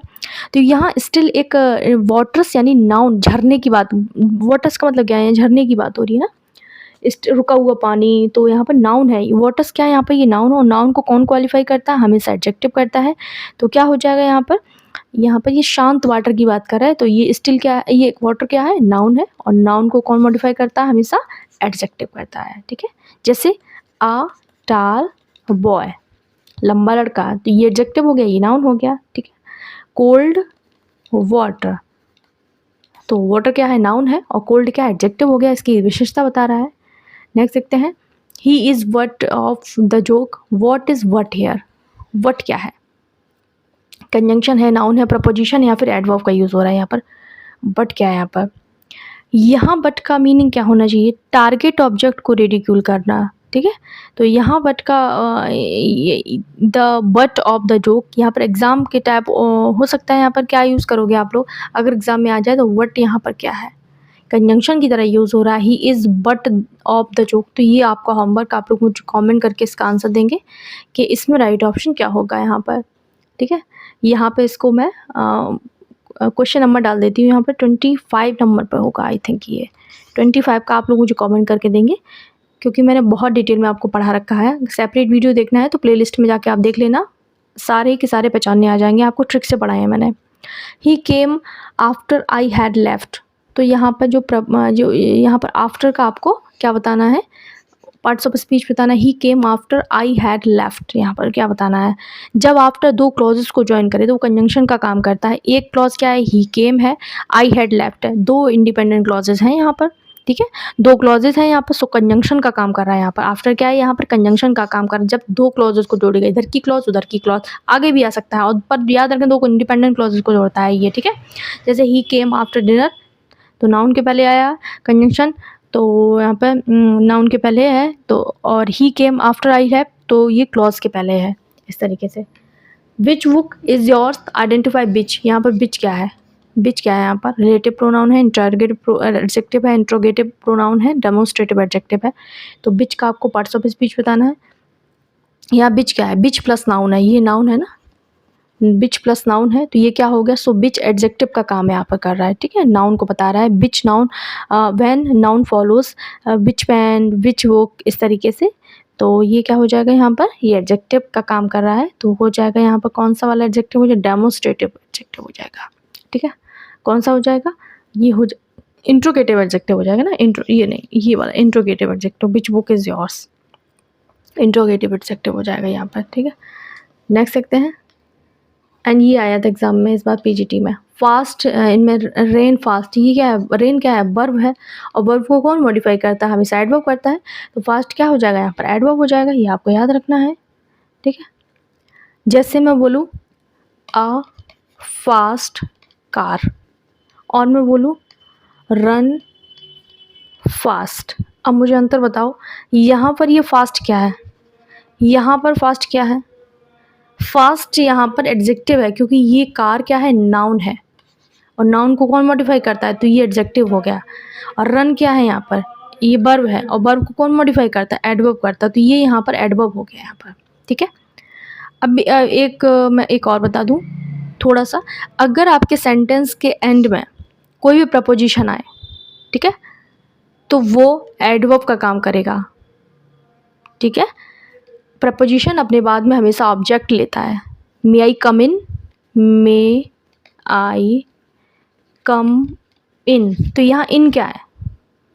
तो यहाँ स्टिल एक वाटर्स यानी नाउन, झरने की बात, वाटर्स का मतलब क्या है, झरने की बात हो रही है ना, रुका हुआ पानी, तो यहाँ पर नाउन है। वाटर्स क्या है यहाँ पर, ये नाउन हो, नाउन को कौन क्वालिफाई करता है, हमेशा एडजेक्टिव करता है। तो क्या हो जाएगा यहाँ पर ये शांत वाटर की बात कर रहा है, तो ये स्टिल क्या है, ये वाटर क्या है, नाउन है, और नाउन को कौन मॉडिफाई करता है, हमेशा एडजेक्टिव करता है। ठीक है, जैसे अ टाल बॉय, लंबा लड़का, तो ये एडजेक्टिव हो गया, ये नाउन हो गया। ठीक है, कोल्ड वाटर, तो वाटर क्या है, नाउन है, और कोल्ड क्या है, एडजेक्टिव हो गया, इसकी विशेषता बता रहा है। नेक्स्ट देखते हैं, he is butt of the joke, what is butt here, butt क्या है, कंजंक्शन है, नाउन है, प्रपोजिशन या फिर एडवर्ब का यूज़ हो रहा है यहाँ पर। बट क्या है यहाँ बट का मीनिंग क्या होना चाहिए, टारगेट ऑब्जेक्ट को रिडिक्यूल करना। ठीक है, तो यहाँ बट का the but of the joke, यहाँ पर एग्ज़ाम के टाइप हो सकता है, यहाँ पर क्या यूज़ करोगे आप लोग अगर एग्ज़ाम में आ जाए, तो वट यहाँ पर क्या है, कंजंक्शन की तरह यूज़ हो रहा है, he is but of the joke. तो ये आपका होमवर्क, आप लोग मुझे कमेंट करके इसका आंसर देंगे कि इसमें राइट ऑप्शन क्या होगा यहाँ पर। ठीक है, यहाँ पे इसको मैं क्वेश्चन नंबर डाल देती हूँ, यहाँ पे 25 नंबर पर होगा आई थिंक, ये 25 का आप लोग मुझे कमेंट करके देंगे, क्योंकि मैंने बहुत डिटेल में आपको पढ़ा रखा है। सेपरेट वीडियो देखना है तो प्लेलिस्ट में जाके आप देख लेना, सारे के सारे पहचानने आ जाएंगे, आपको ट्रिक से पढ़ाए हैं मैंने। He came after I had left, तो यहाँ पर जो यहाँ पर आफ्टर का आपको क्या बताना है, पार्ट्स ऑफ स्पीच बताना है। He came after I had left, यहाँ पर क्या बताना है, जब आफ्टर 2 क्लॉजेस को ज्वाइन करे तो वो कंजंक्शन का काम करता है। एक क्लॉज क्या है, ही केम है, आई हैड लेफ्ट है, 2 इंडिपेंडेंट क्लॉजेस हैं यहाँ पर। ठीक है, 2 क्लॉजेस हैं यहाँ पर, सो कंजंक्शन का काम कर रहा है यहाँ पर। आफ्टर क्या है, यहाँ पर कंजंक्शन का काम कर रहा है, जब 2 क्लॉजेस को जोड़ेगा, इधर की क्लॉज उधर की क्लॉज, आगे भी आ सकता है, और पर याद रखें 2 इंडिपेंडेंट क्लॉजेस को जोड़ता है ये। ठीक है, जैसे ही केम आफ्टर डिनर, तो नाउन के पहले आया कंजंक्शन, तो यहाँ पर नाउन के पहले है, तो और ही केम आफ्टर आई हैव, तो ये क्लॉज के पहले है, इस तरीके से। Which book is yours, identify which, यहाँ पर बिच क्या है, बिच क्या है यहाँ पर, रिलेटिव प्रोनाउन है, इंटरोगेटिव एडजेक्टिव है, इंट्रोगेटिव प्रोनाउन है, डेमोन्स्ट्रेटिव एडजेक्टिव है। तो बिच का आपको पार्ट्स ऑफ स्पीच बताना है। यहाँ बिच क्या है, बिच प्लस नाउन है, ये नाउन है ना, बिच प्लस नाउन है, तो ये क्या हो गया, सो बिच एडजेक्टिव का काम यहाँ पर कर रहा है, ठीक है, नाउन को बता रहा है। Which noun, when noun follows which pen, which book, इस तरीके से। तो ये क्या हो जाएगा यहाँ पर, ये एडजेक्टिव का काम कर रहा है, तो हो जाएगा यहाँ पर कौन सा वाला एडजेक्टिव हो जाएगा, डेमोन्स्ट्रेटिव एडजेक्टिव हो जाएगा, ठीक है। कौन सा हो जाएगा, ये हो इंट्रोगेटिव एडजेक्टिव हो जाएगा ना, ये नहीं, ये वाला interrogative adjective, which book is yours, interrogative adjective हो जाएगा यहाँ पर, ठीक है। नेक्स्ट देखते हैं, एंड ये आया था एग्जाम में इस बार पीजीटी में। फास्ट, इनमें रेन फास्ट, ये क्या है, रेन क्या है, वर्ब है, और वर्ब को कौन मॉडिफाई करता है, हमेशा एडवर्ब करता है, तो फास्ट क्या हो जाएगा यहाँ पर, एडवर्ब हो जाएगा, ये आपको याद रखना है, ठीक है। जैसे मैं बोलूँ अ फास्ट कार, और मैं बोलूँ रन फास्ट। अब मुझे अंतर बताओ, यहाँ पर ये फास्ट क्या है, यहाँ पर फास्ट क्या है, फास्ट यहाँ पर एडजेक्टिव है, क्योंकि ये कार क्या है, नाउन है, और नाउन को कौन मॉडिफाई करता है, तो ये एडजेक्टिव हो गया। और रन क्या है यहाँ पर, ये वर्ब है, और वर्ब को कौन मॉडिफाई करता है, एडवर्ब करता है, तो ये यहाँ पर एडवर्ब हो गया यहाँ पर, ठीक है। अब मैं एक और बता दूँ थोड़ा सा, अगर आपके सेंटेंस के एंड में कोई भी प्रपोजिशन आए, ठीक है, तो वो एडवर्ब का काम करेगा, ठीक है। प्रपोजिशन अपने बाद में हमेशा ऑब्जेक्ट लेता है। मे आई कम इन, मे आई कम इन, तो यहाँ इन क्या है,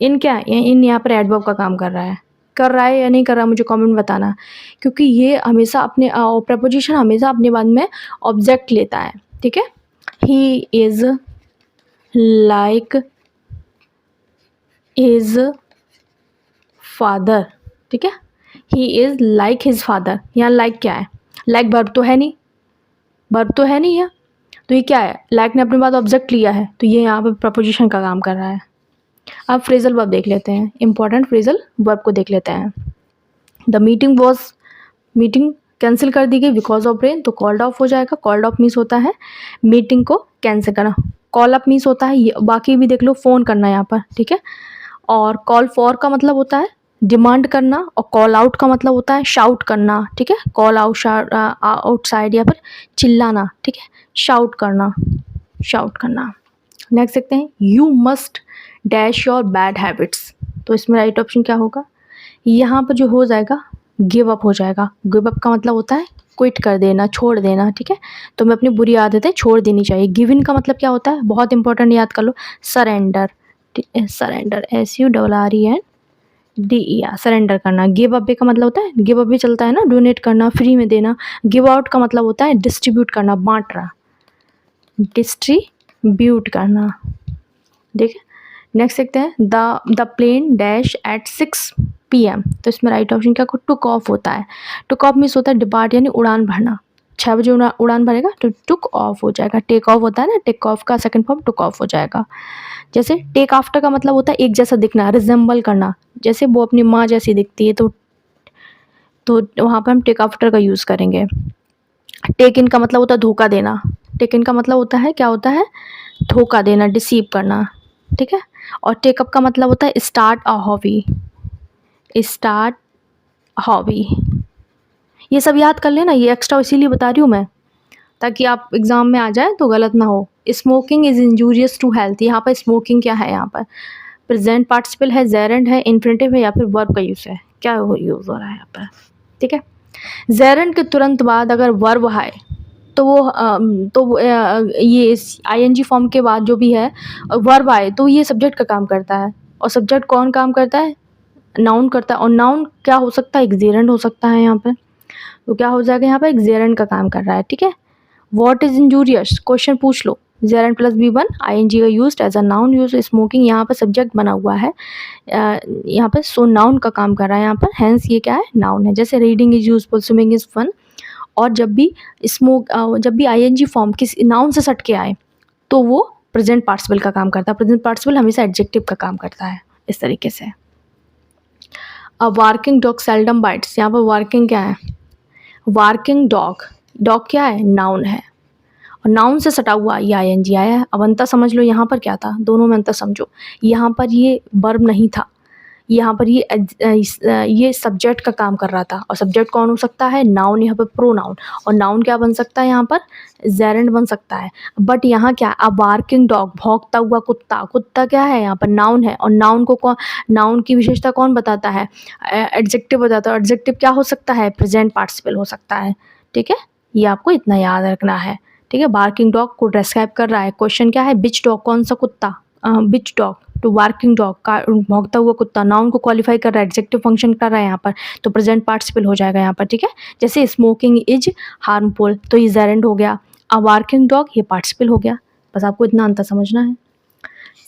इन क्या है, इन यहाँ पर एडवर्ब का काम कर रहा है या नहीं कर रहा है, मुझे कमेंट बताना, क्योंकि ये हमेशा अपने प्रपोजिशन हमेशा अपने बाद में ऑब्जेक्ट लेता है, ठीक है। He is like his father, ठीक है, he is like his father, यहाँ लाइक क्या है, लाइक वर्ब तो है नहीं, वर्ब तो है नहीं है, तो ये क्या है, लाइक ने अपने बाद ऑब्जेक्ट लिया है, तो ये यहाँ पर प्रपोजिशन का काम कर रहा है। अब फ्रेजल वर्ब देख लेते हैं, इंपॉर्टेंट फ्रेजल वर्ब को देख लेते हैं। The meeting was, meeting cancel कर दी गई बिकॉज ऑफ रेन, तो कॉल्ड ऑफ हो जाएगा। कॉल्ड ऑफ मीन्स होता है मीटिंग को कैंसिल करना, कॉल अप मीन्स होता है, ये बाकी भी देख लो, फ़ोन करना यहाँ पर, ठीक है। और कॉल फॉर का मतलब होता है डिमांड करना, और कॉल आउट का मतलब होता है शाउट करना, ठीक है, कॉल आउट आउटसाइड या फिर चिल्लाना, ठीक है, शाउट करना, शाउट करना। नेक्स्ट देखते हैं, you must dash your bad habits, तो इसमें राइट ऑप्शन क्या होगा, यहाँ पर जो हो जाएगा गिव अप हो जाएगा। गिव अप का मतलब होता है क्विट कर देना, छोड़ देना, ठीक है, तो मैं अपनी बुरी आदतें छोड़ देनी चाहिए। गिव इन का मतलब क्या होता है, बहुत इंपॉर्टेंट, याद कर लो, सरेंडर, ठीक है, सरेंडर, SURRENDER, सरेंडर करना। गिव अवे का मतलब होता है, गिव अवे चलता है ना, डोनेट करना, फ्री में देना। गिव आउट का मतलब होता है डिस्ट्रीब्यूट करना, बांटना, डिस्ट्रीब्यूट करना, ठीक है। नेक्स्ट देखते हैं, the plane dash at 6 PM, तो इसमें राइट ऑप्शन क्या, टुक ऑफ होता है। टुक ऑफ मीन्स होता है डिपार्ट, यानी उड़ान भरना, 6 बजे उड़ान भरेगा तो टुक ऑफ हो जाएगा। टेक ऑफ होता है ना, टेक ऑफ का सेकंड फॉर्म टुक ऑफ हो जाएगा। जैसे टेक आफ्टर का मतलब होता है एक जैसा दिखना, रिजेंबल करना, जैसे वो अपनी माँ जैसी दिखती है, तो वहाँ पर हम टेक आफ्टर का यूज़ करेंगे। टेक इन का मतलब होता है धोखा देना, टेक इन का मतलब होता है क्या होता है, धोखा देना, डिसीव करना, ठीक है। और टेकअप का मतलब होता है start a hobby, start hobby. ये सब याद कर लेना, ये एक्स्ट्रा इसीलिए बता रही हूँ मैं, ताकि आप एग्ज़ाम में आ जाए तो गलत ना हो। Smoking is injurious to health, यहाँ पर स्मोकिंग क्या है, यहाँ पर प्रेजेंट पार्टिसिपल है, जेरेंड है, इन्फिनेटिव है, या फिर वर्ब का यूज़ है, क्या यूज़ हो रहा है यहाँ पर, ठीक है। जेरेंड के तुरंत बाद अगर वर्ब आए तो ये ING फॉर्म के बाद जो भी है वर्ब आए तो ये सब्जेक्ट का काम करता है, और सब्जेक्ट कौन काम करता है, नाउन करता है, और नाउन क्या हो सकता है, एक जेरेंड हो सकता है यहाँ पर, तो क्या हो जाएगा यहाँ पर, एक जेरेंड का काम कर रहा है, ठीक है। व्हाट इज इंजूरियस, क्वेश्चन पूछ लो, जेरेंड प्लस B1, ING का used as a noun, use smoking, यहाँ पर सब्जेक्ट बना हुआ है, यहाँ पर सो नाउन का काम कर रहा है यहाँ पर, हैंस ये क्या है, नाउन है। जैसे reading is useful, swimming is fun, और जब भी ING फॉर्म किसी नाउन से सट के आए तो वो प्रेजेंट पार्टिसिपल का काम करता है। प्रेजेंट पार्टिसिपल हमेशा एडजेक्टिव का काम करता है, इस तरीके से। अब वर्किंग डॉग सेल्डम बाइट्स, यहाँ पर वर्किंग क्या है, वर्किंग डॉग, डॉग क्या है, नाउन है, और नाउन से सटा हुआ ये आईएनजी आया है। अब अंतर समझ लो यहाँ पर क्या था, दोनों में अंतर समझो। यहाँ पर ये वर्ब नहीं था, यहाँ पर ये सब्जेक्ट का काम कर रहा था, और सब्जेक्ट कौन हो सकता है, नाउन, यहाँ पर प्रोनाउन, और नाउन क्या बन सकता है, यहाँ पर जेरेंड बन सकता है। बट यहाँ क्या, अ बार्किंग डॉग, भौंकता हुआ कुत्ता, कुत्ता क्या है, यहाँ पर नाउन है, और नाउन की विशेषता कौन बताता है, एडजेक्टिव बताता है। एडजेक्टिव क्या हो सकता है, प्रेजेंट पार्टिसिपल हो सकता है। ठीक है, ये आपको इतना याद रखना है। ठीक है, बार्किंग डॉग को डिस्क्राइब कर रहा है। क्वेश्चन क्या है, बिच डॉग, कौन सा कुत्ता, बिच डॉग टू बार्किंग डॉग, का भौंकता हुआ कुत्ता। नाउन को क्वालिफाई कर रहा है, एडजेक्टिव फंक्शन कर रहा है यहाँ पर, तो प्रेजेंट पार्टिसिपल हो जाएगा यहाँ पर। ठीक है, जैसे स्मोकिंग इज हार्मफुल, तो ये जेरेंड हो गया। अ बार्किंग डॉग, ये पार्टिसिपल हो गया। बस आपको इतना अंतर समझना है।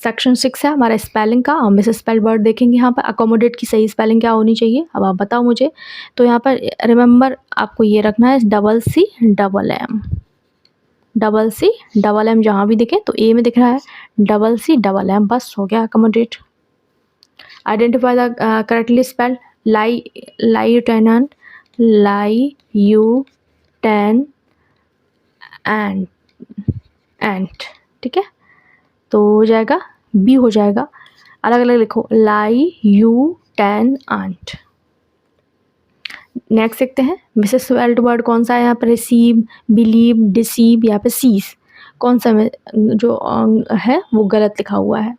सेक्शन 6 है हमारा स्पेलिंग का, और मिस स्पेल वर्ड देखेंगे यहाँ पर। अकोमोडेट की सही स्पेलिंग क्या होनी चाहिए, अब आप बताओ मुझे। तो यहाँ पर रिमेंबर आपको ये रखना है, double C double M, double C double M, जहाँ भी दिखे तो ए में दिख रहा है, डबल सी डबल एम, बस हो गया accommodate. Identify the correctly spell, lieutenant, lieutenant, ant. ठीक है, तो हो जाएगा बी, हो जाएगा, अलग अलग लिखो, लाइयूटेनेंट। नेक्स्ट देखते हैं, मिसेस स्पेल्ड वर्ड कौन सा है यहाँ पर, रिसीव, बिलीव, डिसीव, यहाँ पे सीज, कौन सा में जो है वो गलत लिखा हुआ है।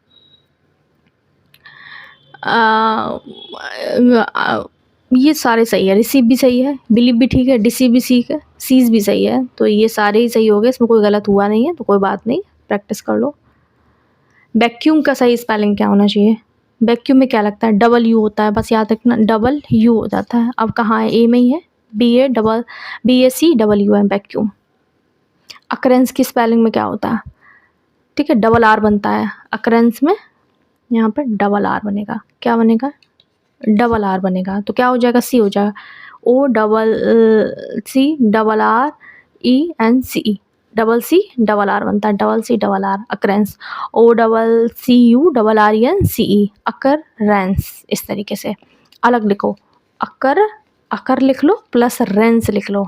ये सारे सही है, रिसीव भी सही है, बिलीव भी ठीक है, डिसीव भी ठीक है, सीज भी सही है, तो ये सारे ही सही हो गए, इसमें कोई गलत हुआ नहीं है, तो कोई बात नहीं, प्रैक्टिस कर लो। वैक्यूम का सही स्पेलिंग क्या होना चाहिए, वैक्यूम में क्या लगता है, डबल यू होता है, बस याद रखना, डबल यू हो जाता है। अब कहाँ है, ए में ही है, BAC डबल यू है वैक्यूम। अकरेंस की स्पेलिंग में क्या होता है, ठीक है, डबल आर बनता है अकरेंस में, यहाँ पर डबल आर बनेगा, क्या बनेगा, डबल आर बनेगा, तो क्या हो जाएगा, सी हो जाएगा, OCCRENCE, double C double R बनता है, double C double R occurrence, OCCURRENCE, occurrence. इस तरीके से अलग लिखो, अकर लिख लो प्लस रेंस लिख लो,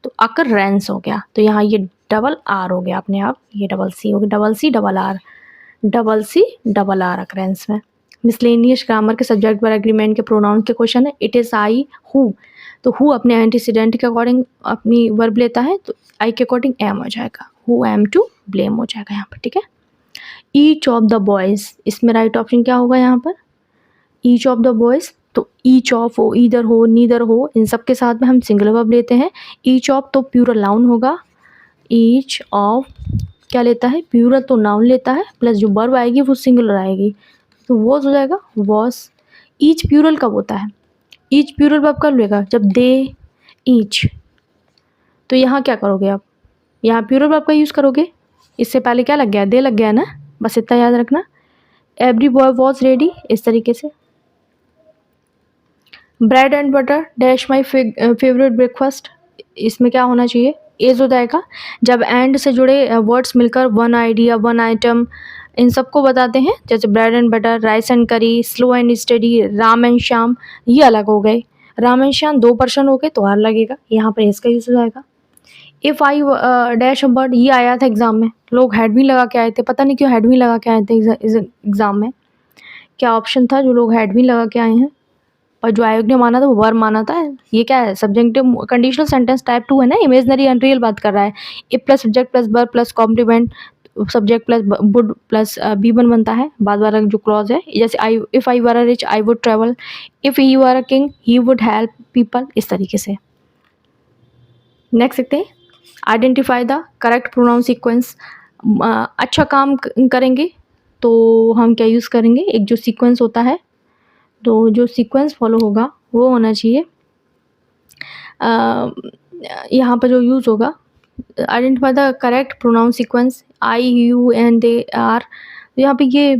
तो अकरेंस हो गया। तो यहाँ ये डबल आर हो गया अपने आप, ये डबल सी हो गया, double C double R occurrence में। मिसलेनियस ग्रामर के सब्जेक्ट पर एग्रीमेंट के प्रोनाउन के क्वेश्चन है। इट इज़ आई, हु, तो हु अपने एंटीसीडेंट के अकॉर्डिंग अपनी वर्ब लेता है, तो आई के अकॉर्डिंग एम हो जाएगा, हु एम टू ब्लेम हो जाएगा यहाँ पर। ठीक है, ईच ऑफ द बॉयज़, इसमें राइट ऑप्शन क्या होगा यहाँ पर, ईच ऑफ द बॉयज़, तो ईच ऑफ हो, ईदर हो, नीदर हो, इन सब के साथ में हम सिंगल वर्ब लेते हैं। ईच ऑफ तो प्लूरल नाउन होगा, ईच ऑफ क्या लेता है, प्लूरल तो नाउन लेता है, प्लस जो वर्ब आएगी वो सिंगुलर आएगी, तो वॉज हो जाएगा, वॉज। ईच प्लूरल कब होता है, ईच प्लूरल वर्ब कब लेगा, जब दे ईच, तो यहाँ क्या करोगे आप, यहाँ प्लूरल वर्ब का यूज़ करोगे, इससे पहले क्या लग गया, दे लग गया ना, बस इतना याद रखना। एवरी बॉय वॉज रेडी, इस तरीके से। Bread and butter dash my favourite breakfast, इसमें क्या होना चाहिए, एज हो जाएगा। जब एंड से जुड़े वर्ड्स मिलकर वन आइडिया, वन आइटम, इन सबको बताते हैं, जैसे bread and butter, rice and curry, slow and steady, Ram and Shyam, ये अलग हो गए। राम एंड श्याम 2 पर्सन हो गए तो आर लगेगा, यहाँ पर इसका यूज़ हो जाएगा। इफ़ आई डैश बर्ड, ये आया था एग्ज़ाम में, लोग हेड भी लगा के आए थे, पता नहीं क्यों हेड भी लगा के आए थे इस एग्ज़ाम में, क्या ऑप्शन था जो लोग हेड भी लगा के आए हैं, और जो आयोग ने माना था वो वर्ब माना था। ये क्या है, सब्जेक्टिव कंडीशनल सेंटेंस टाइप 2 है ना, इमेजनरी अनरियल बात कर रहा है। If plus subject plus verb plus complement, subject plus would plus B1 बनता है, बाद वाला जो क्लॉज है, जैसे I, if I were a rich I would travel, if he were a king he would help people, इस तरीके से। नेक्स्ट देखते हैं, identify the correct pronoun sequence. अच्छा काम करेंगे तो हम क्या यूज़ करेंगे, एक जो सीक्वेंस होता है, तो जो सीक्वेंस फॉलो होगा वो होना चाहिए, यहाँ पर जो यूज़ होगा, identify the correct pronoun sequence, I, you, and, they, are, तो यहाँ पे ये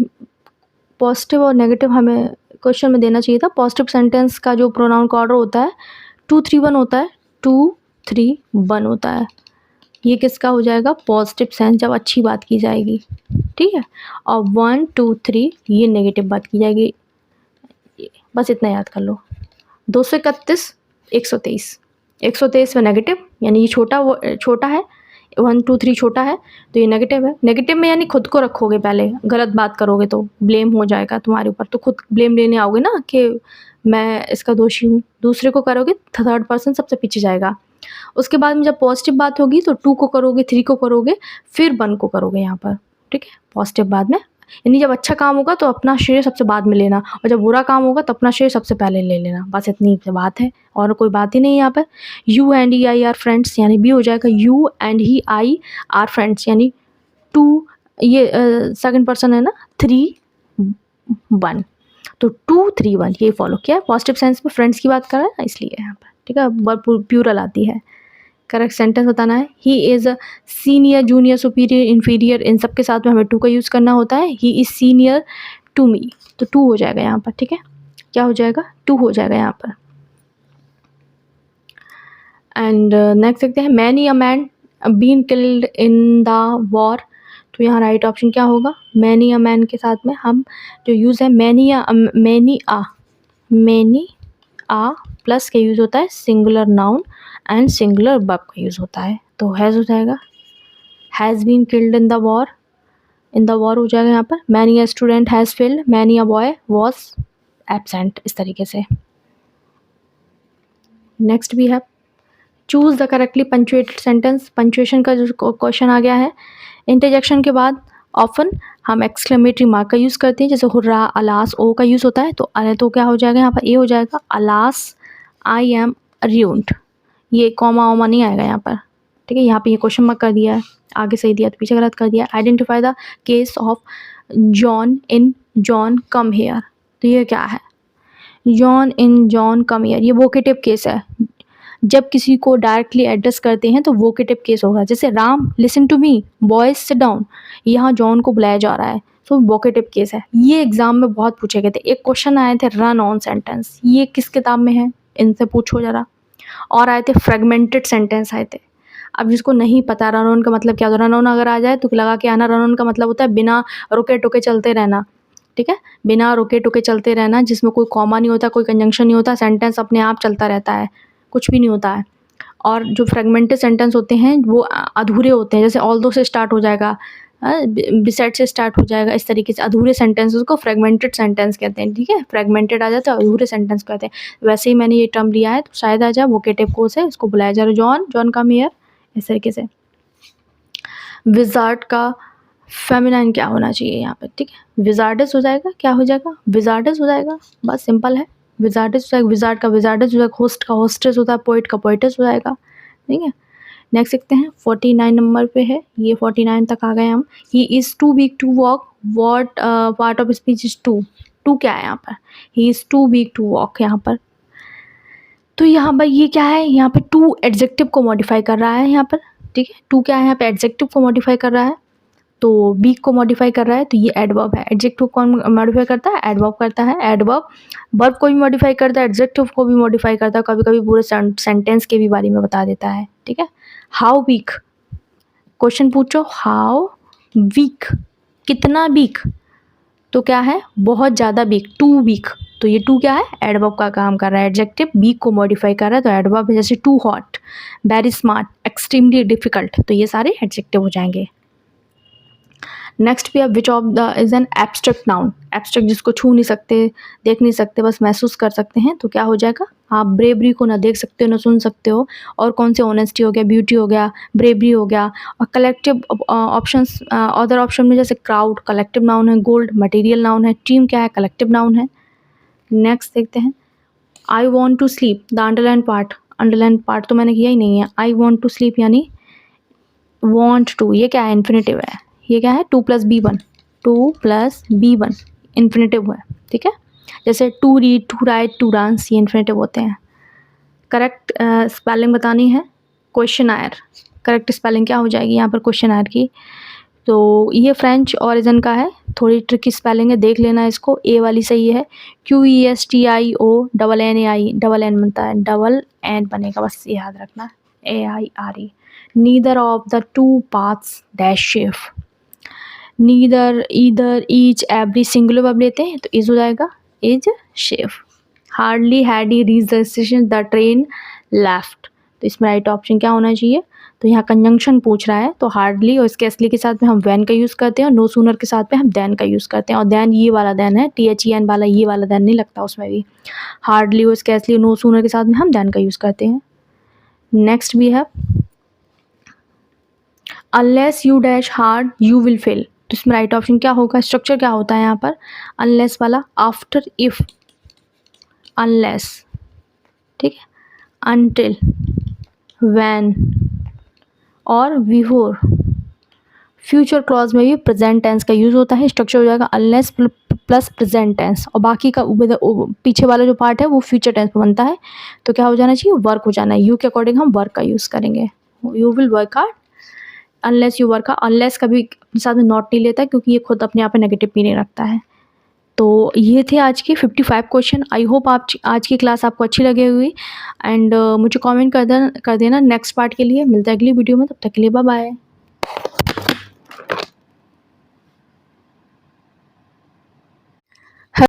पॉजिटिव और नेगेटिव हमें क्वेश्चन में देना चाहिए था। पॉजिटिव सेंटेंस का जो प्रोनाउन का ऑर्डर होता है 2 3 1 होता है, 2 3 1 होता है, ये किसका हो जाएगा, पॉजिटिव सेंस, जब अच्छी बात की जाएगी, ठीक है, और 1 2 3 ये नेगेटिव बात की जाएगी, बस इतना याद कर लो। 231 123 में नेगेटिव, यानी ये छोटा है, 1 2 3 छोटा है तो ये नेगेटिव है। नेगेटिव में यानी खुद को रखोगे, पहले गलत बात करोगे तो ब्लेम हो जाएगा तुम्हारे ऊपर, तो खुद ब्लेम लेने आओगे ना कि मैं इसका दोषी हूँ। दूसरे को करोगे थर्ड पर्सन सबसे पीछे जाएगा। उसके बाद में जब पॉजिटिव बात होगी तो 2 को करोगे, 3 को करोगे, फिर 1 को करोगे यहाँ पर, ठीक है। पॉजिटिव बाद में, यानी जब अच्छा काम होगा तो अपना श्रेय सबसे बाद में लेना, और जब बुरा काम होगा तो अपना श्रेय सबसे पहले ले लेना। बस इतनी बात है और कोई बात ही नहीं है यहाँ पर। You and he I R friends, यानी बी हो जाएगा you and he I R friends, यानी 2 ये सेकंड पर्सन है ना, 3 1, तो 2 3 1 ये फॉलो किया है। पॉजिटिव सेंस में फ्रेंड्स की बात कर रहा है ना, इसलिए यहाँ पर, ठीक है। प्लूरल आती है। करेक्ट सेंटेंस बताना है। He is a senior, junior, superior, inferior, इन सब के साथ में हमें 2 का यूज़ करना होता है। He is senior to me, तो 2 हो जाएगा यहाँ पर, ठीक है। क्या हो जाएगा? 2 हो जाएगा यहाँ पर। एंड नेक्स्ट देखते हैं, many a man been killed in the war, तो यहाँ राइट ऑप्शन क्या होगा? मैनी अ मैन के साथ में हम जो यूज़ है मैनी आ प्लस के यूज़ होता है singular noun and singular verb का यूज़ होता है, तो हैज़ हो जाएगा। Has been killed in the war हो जाएगा यहाँ पर। Many a student has failed, many a boy was absent, इस तरीके से। नेक्स्ट भी है, choose the correctly punctuated sentence. Punctuation का जो क्वेश्चन आ गया है, इंटरजेक्शन के बाद ऑफन हम एक्सक्लेमेटरी मार्क का यूज़ करते हैं, जैसे हुर्रा, अलास, ओ का यूज़ होता है, तो क्या हो जाएगा यहाँ पर? ए हो जाएगा। अलास आई एम र्यून्ड, ये कॉमा वॉमा नहीं आएगा यहाँ पर, ठीक है। यहाँ पे ये क्वेश्चन मार्क कर दिया है, आगे सही दिया तो पीछे गलत कर दिया। Identify the case of John in John come here, तो ये क्या है? John in John come here, ये वोकेटिव केस है। जब किसी को डायरेक्टली एड्रेस करते हैं तो वोकेटिव केस होगा, जैसे Ram listen to me, boys sit down, यहाँ जॉन को बुलाया जा रहा है, तो वोकेटिव केस है। ये एग्जाम में बहुत पूछे गए थे। एक क्वेश्चन आए थे रन ऑन सेंटेंस, ये किस किताब में है, इनसे पूछो जरा। और आए थे फ्रेगमेंटेड सेंटेंस आए थे। अब जिसको नहीं पता रन ऑन का मतलब क्या होता है, रन ऑन अगर आ जाए तो लगा के आना, रन ऑन का मतलब होता है बिना रुके टुके चलते रहना, ठीक है। बिना रुके टुके चलते रहना, जिसमें कोई कॉमा नहीं होता, कोई कंजंक्शन नहीं होता, सेंटेंस अपने आप चलता रहता है, कुछ भी नहीं होता है। और जो फ्रेगमेंटेड सेंटेंस होते हैं वो अधूरे होते हैं, जैसे ऑल्दो से स्टार्ट हो जाएगा, बिसाइड से स्टार्ट हो जाएगा, इस तरीके से अधूरे सेंटेंसेस को फ्रेगमेंटेड सेंटेंस कहते हैं, ठीक है। फ्रेगमेंटेड आ जाता है, अधूरे सेंटेंस कहते हैं। वैसे ही मैंने ये टर्म लिया है, तो शायद आ जाए वोकेटिव कोर्स है, इसको बुलाया जा रहा है जॉन कम हियर, इस तरीके से। विजार्ड का फेमिनाइन क्या होना चाहिए यहाँ पर, ठीक है। विजार्डस हो जाएगा, क्या हो जाएगा? विजार्डस हो जाएगा, बस सिंपल है। विजार्डस हो जाएगा, विजार्ड का विजार्डस हो जाएगा, होस्ट का होस्टेस होता है, पोइट का पोइटस हो जाएगा, ठीक है। नेक्स्ट देखते हैं, 49 नंबर पे है, ये 49 तक आ गए हम। He is too weak to walk, what part of speech is too, too क्या है यहाँ पर? He is too weak to walk यहाँ पर, तो यहाँ पर ये क्या है? यहाँ पे टू एडजेक्टिव को मॉडिफाई कर रहा है यहाँ पर, ठीक है। टू क्या है यहाँ पे? एडजेक्टिव को मॉडिफाई कर रहा है, तो वीक को मॉडिफाई कर रहा है, तो ये एडवर्ब है। एडजेक्टिव कौन मॉडिफाई करता है? एडवर्ब करता है। एडवर्ब वर्ब को भी मॉडिफाई करता है, एडजेक्टिव को भी मॉडिफाई करता है, कभी कभी पूरे सेंटेंस के भी बारे में बता देता है, ठीक है। हाउ वीक, क्वेश्चन पूछो, हाउ वीक, कितना वीक, तो क्या है? बहुत ज़्यादा वीक, टू वीक, तो ये टू क्या है? एडवर्ब का काम कर रहा है। एडजेक्टिव वीक को मॉडिफाई कर रहा है, तो एडवर्ब है, जैसे too hot, very smart, extremely difficult, तो ये सारे एडजेक्टिव हो जाएंगे। नेक्स्ट भी है, which of the is an abstract noun. Abstract जिसको छू नहीं सकते, देख नहीं सकते, बस महसूस कर सकते हैं, तो क्या हो जाएगा? आप ब्रेवरी को ना देख सकते हो ना सुन सकते हो, और कौन से? ऑनेस्टी हो गया, ब्यूटी हो गया, ब्रेवरी हो गया। और कलेक्टिव ऑप्शंस, अदर ऑप्शन में जैसे क्राउड कलेक्टिव नाउन है, गोल्ड मटेरियल नाउन है, टीम क्या है? कलेक्टिव नाउन है। नेक्स्ट देखते हैं, I want to sleep, the underline part तो मैंने किया ही नहीं है। आई वॉन्ट टू स्लीप यानी वॉन्ट टू, ये क्या है? इन्फिनेटिव है। ये क्या है? 2 + B1, 2 + B1 इन्फिनेटिव है, ठीक है। जैसे to read, to write, to dance, ये इन्फिनेटिव होते हैं। करेक्ट स्पेलिंग बतानी है, क्वेश्चनायर, करेक्ट स्पेलिंग क्या हो जाएगी यहाँ पर क्वेश्चनायर की? तो ये फ्रेंच ओरिजिन का है, थोड़ी ट्रिकी स्पेलिंग है, देख लेना इसको। ए वाली सही है, QUESTIONNAI, डबल एन बनता है, डबल एन बनेगा, बस ये याद रखना, AIRE। Neither of the two paths dash chef, neither, either, each, every singular verb लेते हैं तो इज हो जाएगा, is chef. Hardly had he reach the station, the train left, तो इसमें राइट ऑप्शन क्या होना चाहिए? तो यहाँ कंजंक्शन पूछ रहा है, तो हार्डली और स्केर्सली के साथ में हम व्हेन का यूज़ करते हैं, और नो सूनर के साथ में हम देन का यूज़ करते हैं। और देन ये वाला देन है, THEN वाला, ये वाला देन नहीं लगता उसमें भी। हार्डली और स्केर्सली, नो सूनर के साथ में हम देन का यूज़ करते हैं। नेक्स्ट भी है unless you dash hard you will fail. तो इसमें राइट ऑप्शन क्या होगा? स्ट्रक्चर क्या होता है यहाँ पर? अनलेस वाला आफ्टर इफ, अनलेस, ठीक है, अनटिल, व्हेन और बिफोर। फ्यूचर क्लॉज में भी प्रेजेंट टेंस का यूज़ होता है। स्ट्रक्चर हो जाएगा अनलेस प्लस प्रेजेंट टेंस, और बाकी का पीछे वाला जो पार्ट है वो फ्यूचर टेंस में बनता है। तो क्या हो जाना चाहिए? वर्क हो जाना है। यू के अकॉर्डिंग हम वर्क का यूज़ करेंगे। You will work hard, unless you work hard. Unless कभी अपने साथ में नॉट नहीं लेता, क्योंकि ये खुद अपने आप में नेगेटिव मीनिंग रखता है। तो ये थे आज के 55 क्वेश्चन। आई होप आप आज की क्लास आपको अच्छी लगी हुई, एंड मुझे कमेंट कर देना नेक्स्ट पार्ट के लिए। मिलता है अगली वीडियो में, तब तक के लिए बाय बाय।